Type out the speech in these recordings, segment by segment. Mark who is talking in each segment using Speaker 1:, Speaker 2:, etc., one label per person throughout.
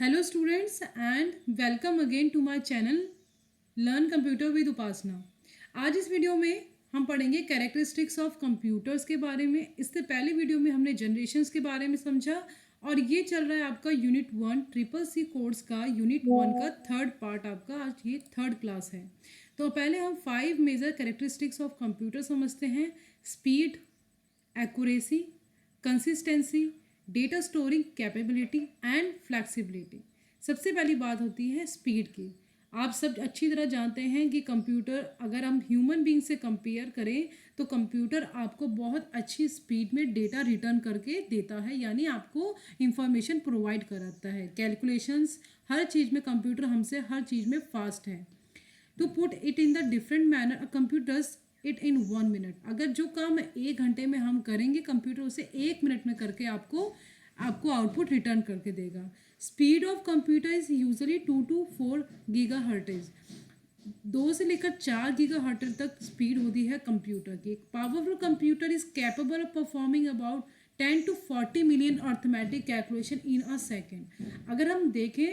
Speaker 1: Hello students and welcome again to my channel learn computer with Upasana. आज इस video में हम पढ़ेंगे कैरेक्टरिस्टिक्स ऑफ कंप्यूटर्स के बारे में। इससे पहले वीडियो में हमने जनरेशन्स के बारे में समझा और ये चल रहा है आपका यूनिट 1 ट्रिपल सी कोर्स का यूनिट 1 का थर्ड पार्ट। आपका आज ये थर्ड क्लास है। तो पहले हम 5 मेजर कैरेक्टरिस्टिक्स ऑफ कंप्यूटर समझते हैं। Speed, accuracy, consistency, data storing capability and flexibility. सबसे पहली बात होती है स्पीड की। आप सब अच्छी तरह जानते हैं कि कंप्यूटर अगर हम ह्यूमन बीइंग से कंपेयर करें तो कंप्यूटर आपको बहुत अच्छी स्पीड में डेटा रिटर्न करके देता है, यानी आपको इंफॉर्मेशन प्रोवाइड कराता है। कैलकुलेशंस हर चीज़ में कंप्यूटर हमसे हर चीज़ में फास्ट है। To put it in the different manner a computer it in 1 minute. अगर जो काम 1 घंटे में हम करेंगे कंप्यूटर उसे 1 मिनट में करके आपको आउटपुट रिटर्न करके देगा। Speed of computer is usually 2 to 4 giga hertz. 2 से लेकर 4 गीगा हर्ट्ज तक स्पीड होती है कंप्यूटर की। Powerful computer is capable of performing about 10 to 40 million arithmetic calculation in a second. अगर हम देखें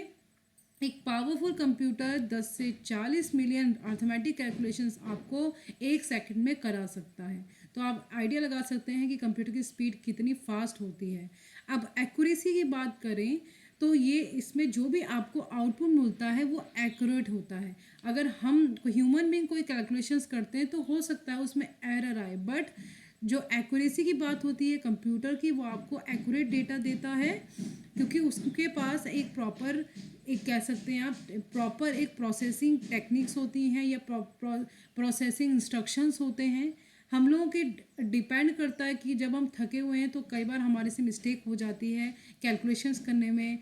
Speaker 1: एक पावरफुल कंप्यूटर 10 से 40 मिलियन अर्थमेटिक कैलकुलेशंस आपको 1 सेकंड में करा सकता है। तो आप आइडिया लगा सकते हैं कि कंप्यूटर की स्पीड कितनी फास्ट होती है। अब एक्यूरेसी की बात करें तो ये इसमें जो भी आपको आउटपुट मिलता है वो एक्यूरेट होता है। अगर हम ह्यूमन बीइंग कोई कैलकुलेशंस करते हैं तो हो सकता है उसमें एरर आए, बट जो एक्यूरेसी की बात होती है कंप्यूटर की वो आपको एक्यूरेट डेटा देता है, क्योंकि उसके पास एक प्रॉपर एक कह सकते हैं आप प्रॉपर एक प्रोसेसिंग टेक्निक्स होती हैं या प्रोसेसिंग इंस्ट्रक्शंस होते हैं। हम लोगों के डिपेंड करता है कि जब हम थके हुए हैं तो कई बार हमारे से मिस्टेक हो जाती है कैलकुलेशंस करने में।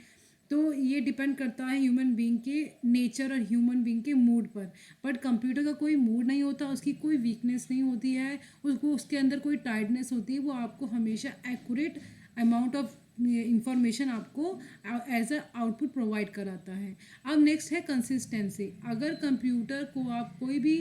Speaker 1: तो ये डिपेंड करता है ह्यूमन बीइंग के नेचर और ह्यूमन बीइंग के मूड पर। बट कंप्यूटर का कोई मूड नहीं होता, उसकी कोई वीकनेस नहीं होती है, उसको उसके अंदर कोई टायर्डनेस होती है। वो आपको हमेशा एक्यूरेट अमाउंट ऑफ इंफॉर्मेशन आपको एज अ आउटपुट प्रोवाइड कराता है। अब नेक्स्ट है कंसिस्टेंसी। अगर कंप्यूटर को आप कोई भी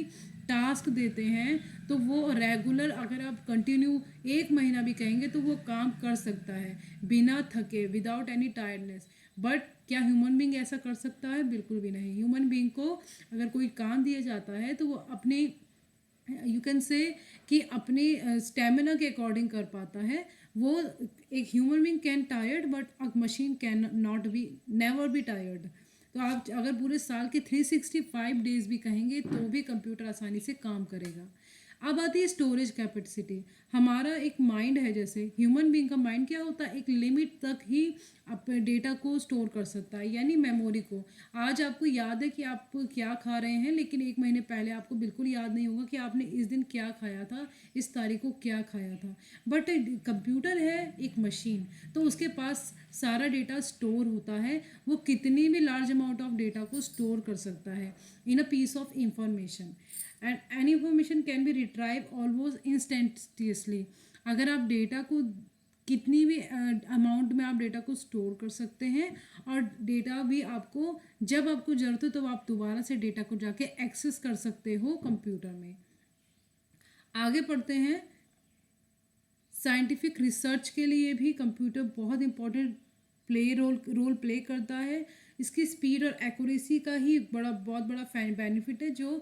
Speaker 1: टास्क देते हैं तो वो रेगुलर अगर आप कंटिन्यू 1 महीना भी कहेंगे तो वो काम कर सकता है बिना थके, विदाउट एनी टायर्डनेस। बट क्या ह्यूमन बीइंग ऐसा कर सकता है? बिल्कुल भी नहीं। ह्यूमन बीइंग को अगर कोई काम दिया जाता है तो वो अपने यू कैन से कि अपने स्टेमिना के अकॉर्डिंग कर पाता है। वो एक human being can tired but a machine can not be never be tired. तो आप अगर पूरे साल के 365 डेज भी कहेंगे तो भी कंप्यूटर आसानी से काम करेगा। अब आती है स्टोरेज कैपेसिटी। हमारा एक माइंड है, जैसे ह्यूमन बीइंग का माइंड क्या होता है, एक लिमिट तक ही अपने डेटा को स्टोर कर सकता है, यानी मेमोरी को। आज आपको याद है कि आप क्या खा रहे हैं, लेकिन 1 महीने पहले आपको बिल्कुल याद नहीं होगा कि आपने इस दिन क्या खाया था, इस तारीख को क्या खाया था। बट कंप्यूटर है एक मशीन, तो उसके पास सारा डेटा स्टोर होता है। वो कितनी भी लार्ज अमाउंट ऑफ डेटा को स्टोर कर सकता है in a piece of information, and any information can be retrieve almost instantaneously. अगर आप डेटा को कितनी भी अमाउंट में आप डेटा को स्टोर कर सकते हैं, और डेटा भी आपको जब आपको ज़रूरत है तो आप दोबारा से डेटा को जाके एक्सेस कर सकते हो कंप्यूटर में। आगे पढ़ते हैं। साइंटिफिक रिसर्च के लिए भी कंप्यूटर बहुत इंपॉर्टेंट रोल प्ले करता है। इसकी स्पीड और एक्यूरेसी का ही बहुत बड़ा बेनिफिट है। जो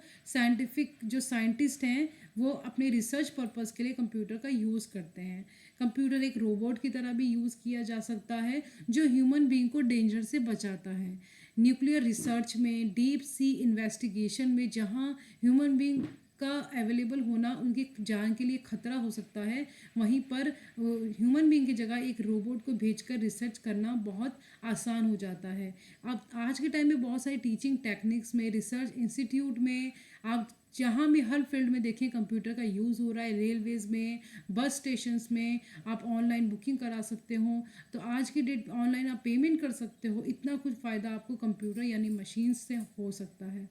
Speaker 1: साइंटिस्ट हैं वो अपने रिसर्च पर्पस के लिए कंप्यूटर का यूज़ करते हैं। कंप्यूटर एक रोबोट की तरह भी यूज़ किया जा सकता है जो ह्यूमन बीइंग को डेंजर से बचाता है। न्यूक्लियर रिसर्च में, डीप सी इन्वेस्टिगेशन में, जहाँ ह्यूमन बीइंग का अवेलेबल होना उनकी जान के लिए खतरा हो सकता है, वहीं पर ह्यूमन बीइंग की जगह एक रोबोट को भेजकर रिसर्च करना बहुत आसान हो जाता है। अब आज के टाइम में बहुत सारी टीचिंग टेक्निक्स में, रिसर्च इंस्टीट्यूट में, आप जहाँ भी हर फील्ड में देखें कंप्यूटर का यूज़ हो रहा है। रेलवेज़ में, बस स्टेशंस में आप ऑनलाइन बुकिंग करा सकते हो। तो आज की डेट ऑनलाइन आप पेमेंट कर सकते हो। इतना कुछ फ़ायदा आपको कंप्यूटर यानी मशीन से हो सकता है।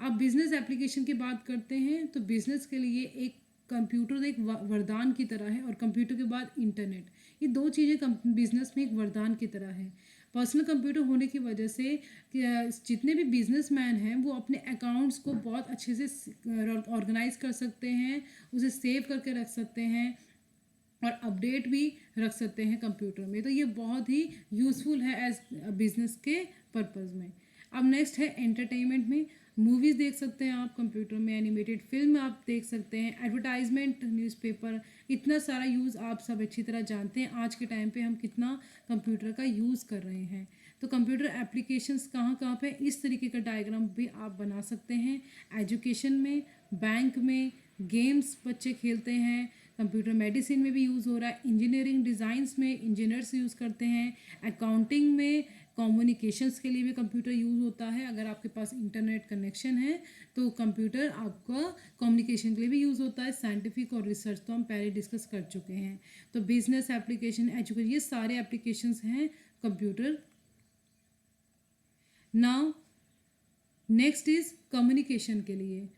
Speaker 1: अब बिजनेस एप्लीकेशन की बात करते हैं तो बिजनेस के लिए एक कंप्यूटर एक वरदान की तरह है, और कंप्यूटर के बाद इंटरनेट, ये 2 चीज़ें बिजनेस में एक वरदान की तरह है। पर्सनल कंप्यूटर होने की वजह से जितने भी बिजनेसमैन हैं वो अपने अकाउंट्स को बहुत अच्छे से ऑर्गेनाइज कर सकते हैं, उसे सेव करके रख सकते हैं, और अपडेट भी रख सकते हैं कंप्यूटर में। तो ये बहुत ही यूज़फुल है एज बिजनेस के पर्पज़ में। अब नेक्स्ट है एंटरटेनमेंट में। मूवीज़ देख सकते हैं आप कंप्यूटर में, एनिमेटेड फिल्म आप देख सकते हैं, एडवर्टाइजमेंट, न्यूज़पेपर, इतना सारा यूज़ आप सब अच्छी तरह जानते हैं। आज के टाइम पे हम कितना कंप्यूटर का यूज़ कर रहे हैं। तो कंप्यूटर एप्लीकेशंस कहाँ कहाँ पे, इस तरीके का डायग्राम भी आप बना सकते हैं। एजुकेशन में, बैंक में, गेम्स बच्चे खेलते हैं, कंप्यूटर मेडिसिन में भी यूज़ हो रहा है, इंजीनियरिंग डिज़ाइंस में इंजीनियर्स यूज़ करते हैं, अकाउंटिंग में, कम्युनिकेशंस के लिए भी कंप्यूटर यूज़ होता है। अगर आपके पास इंटरनेट कनेक्शन है तो कंप्यूटर आपका कम्युनिकेशन के लिए भी यूज़ होता है। साइंटिफिक और रिसर्च तो हम पहले डिस्कस कर चुके हैं। तो बिजनेस एप्लीकेशन, एजुकेशन, ये सारे एप्लीकेशंस हैं computer. Now next is communication के लिए।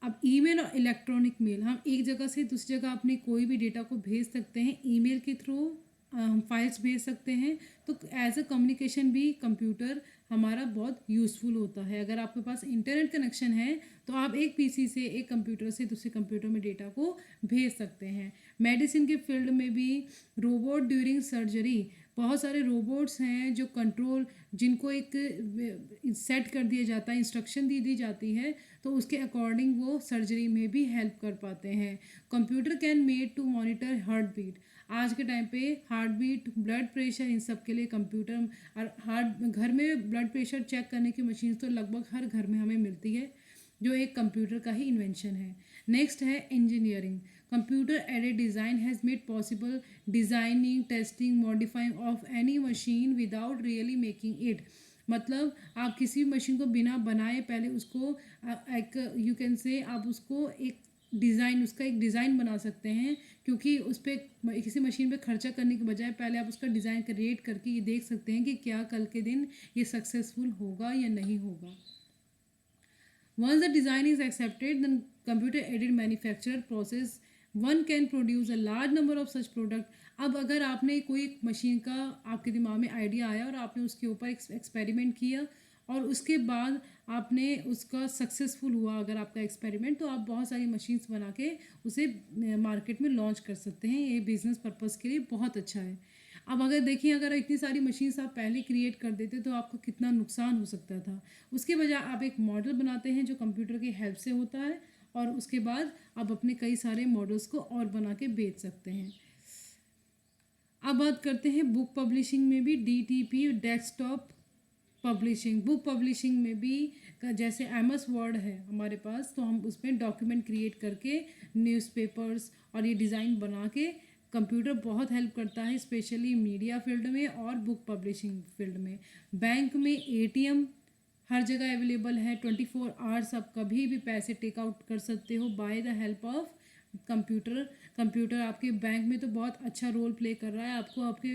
Speaker 1: अब ईमेल और इलेक्ट्रॉनिक मेल, हम एक जगह से दूसरी जगह अपने कोई भी डेटा को भेज सकते हैं। ईमेल के थ्रू हम फाइल्स भेज सकते हैं। तो एज अ कम्युनिकेशन भी कंप्यूटर हमारा बहुत यूज़फुल होता है। अगर आपके पास इंटरनेट कनेक्शन है तो आप एक पीसी से, एक कंप्यूटर से दूसरे कंप्यूटर में डेटा को भेज सकते हैं। मेडिसिन के फील्ड में भी रोबोट ड्यूरिंग सर्जरी, बहुत सारे रोबोट्स हैं जो कंट्रोल, जिनको एक सेट कर दिया जाता है, इंस्ट्रक्शन दी जाती है, तो उसके अकॉर्डिंग वो सर्जरी में भी हेल्प कर पाते हैं। Computer can made to monitor heartbeat, आज के टाइम पे हार्ट बीट, ब्लड प्रेशर, इन सब के लिए कंप्यूटर, और हार्ट, घर में ब्लड प्रेशर चेक करने की मशीन तो लगभग हर घर में हमें मिलती है, जो एक कंप्यूटर का ही इन्वेंशन है। नेक्स्ट है engineering. Computer aided design has made possible designing, testing, modifying of any machine without really making it. मतलब आप किसी भी मशीन को बिना बनाए पहले उसको एक, यू कैन से, आप उसको एक डिज़ाइन, उसका एक डिज़ाइन बना सकते हैं, क्योंकि उस पर किसी मशीन पे खर्चा करने के बजाय पहले आप उसका डिज़ाइन क्रिएट करके ये देख सकते हैं कि क्या कल के दिन ये सक्सेसफुल होगा या नहीं होगा। Once the design is accepted, then computer aided manufacture process one can produce a large number of such product. अब अगर आपने कोई एक मशीन का, आपके दिमाग में आइडिया आया और आपने उसके ऊपर एक्सपेरिमेंट किया और उसके बाद आपने उसका सक्सेसफुल हुआ अगर आपका एक्सपेरिमेंट, तो आप बहुत सारी मशीन्स बना के उसे मार्केट में लॉन्च कर सकते हैं। ये बिज़नेस पर्पज़ के लिए बहुत अच्छा है। अब अगर देखिए, अगर इतनी सारी मशीन्स आप पहले क्रिएट कर देते तो आपको कितना नुकसान हो सकता था। उसके बजाय आप एक मॉडल बनाते हैं जो कंप्यूटर की हेल्प से होता है, और उसके बाद आप अपने कई सारे मॉडल्स को और बना के बेच सकते हैं। अब बात करते हैं बुक पब्लिशिंग में भी, DTP, desktop publishing. Book publishing में भी जैसे एमएस वर्ड है हमारे पास, तो हम उसमें डॉक्यूमेंट क्रिएट करके न्यूज़पेपर्स और ये डिज़ाइन बना के, कंप्यूटर बहुत हेल्प करता है स्पेशली मीडिया फील्ड में और बुक पब्लिशिंग फील्ड में। बैंक में एटीएम हर जगह अवेलेबल है, 24 आवर्स आप कभी भी पैसे टेक आउट कर सकते हो by the help of computer. Computer आपके बैंक में तो बहुत अच्छा रोल प्ले कर रहा है, आपको आपके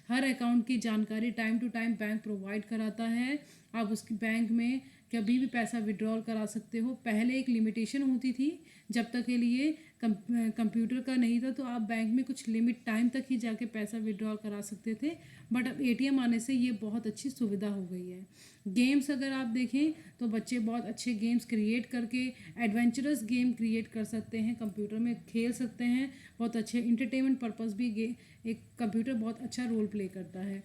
Speaker 1: हर अकाउंट की जानकारी time to time bank provide कराता है। आप उसकी बैंक में कभी भी पैसा विड्रॉल करा सकते हो। पहले एक लिमिटेशन होती थी, जब तक के लिए कंप्यूटर का नहीं था, तो आप बैंक में कुछ लिमिट टाइम तक ही जाके पैसा विड्रॉल करा सकते थे, बट अब एटीएम आने से ये बहुत अच्छी सुविधा हो गई है। गेम्स अगर आप देखें तो बच्चे बहुत अच्छे गेम्स क्रिएट करके एडवेंचरस गेम क्रिएट कर सकते हैं, कंप्यूटर में खेल सकते हैं। बहुत अच्छे इंटरटेनमेंट पर्पस भी एक कंप्यूटर बहुत अच्छा रोल प्ले करता है।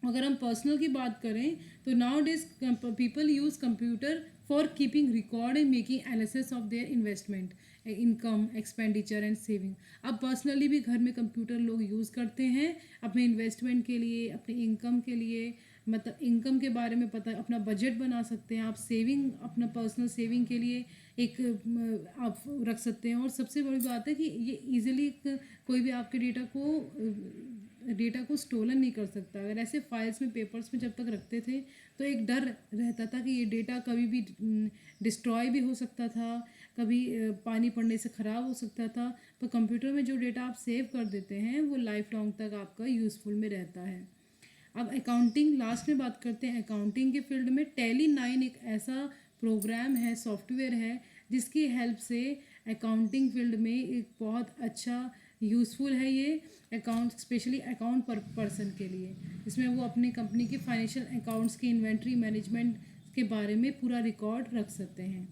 Speaker 1: अगर हम पर्सनल की बात करें तो now days people use computer for keeping record and making analysis of their investment, income, expenditure and saving. अब पर्सनली भी घर में कंप्यूटर लोग यूज़ करते हैं अपने इन्वेस्टमेंट के लिए, अपने इनकम के लिए, मतलब इनकम के बारे में पता, अपना बजट बना सकते हैं आप, सेविंग, अपना पर्सनल सेविंग के लिए एक आप रख सकते हैं। और सबसे बड़ी बात है कि ये इजीली कोई भी आपके डेटा को स्टोलन नहीं कर सकता। अगर ऐसे फाइल्स में, पेपर्स में जब तक रखते थे तो एक डर रहता था कि ये डेटा कभी भी डिस्ट्रॉय भी हो सकता था, कभी पानी पड़ने से ख़राब हो सकता था। पर कंप्यूटर में जो डेटा आप सेव कर देते हैं वो लाइफ लॉन्ग तक आपका यूज़फुल में रहता है। अब अकाउंटिंग लास्ट में बात करते हैं। अकाउंटिंग के फील्ड में टैली 9 एक ऐसा प्रोग्राम है, सॉफ्टवेयर है, जिसकी हेल्प से अकाउंटिंग फील्ड में एक बहुत अच्छा यूज़फुल है ये अकाउंट, स्पेशली अकाउंट पर्सन के लिए। इसमें वो अपनी कंपनी के फाइनेंशियल अकाउंट्स की इन्वेंट्री मैनेजमेंट के बारे में पूरा रिकॉर्ड रख सकते हैं।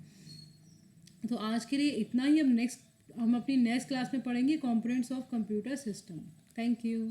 Speaker 1: तो आज के लिए इतना ही। हम नेक्स्ट हम अपनी नेक्स्ट क्लास में पढ़ेंगे components of computer system. Thank you.